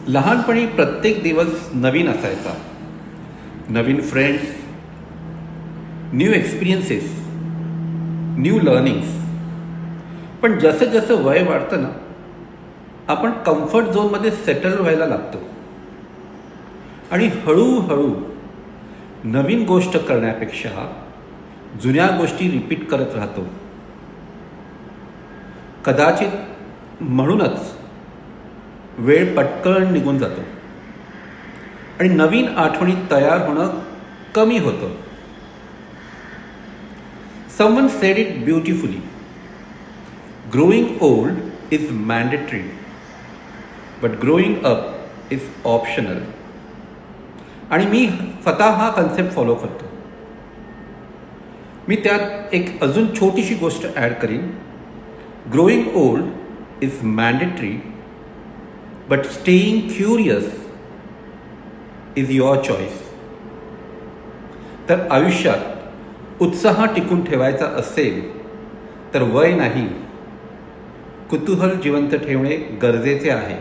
लहानपणी प्रत्येक दिवस नवीन असायचा. नवीन friends, new experiences, new learnings. पण जसं जसं वय वाढतं ना, आपण कम्फर्ट झोनमध्ये सेटल व्हायला लागतो आणि हळूहळू नवीन गोष्ट करण्यापेक्षा जुन्या गोष्टी रिपीट करत राहतो. कदाचित म्हणूनच वेळ पटकन निघून जातो आणि नवीन आठवणी तयार होणं कमी होतं. Someone said it beautifully. Growing old is mandatory, but growing up is optional. आणि मी स्वतः हा कन्सेप्ट फॉलो करतो. मी त्यात एक अजून छोटीशी गोष्ट ॲड करीन. Growing old is mandatory, but staying curious is your choice. तर आयुष्यात उत्साह टिकून ठेवायचा असेल तर वय नाही, कुतूहल जिवंत ठेवणे गरजेचे आहे.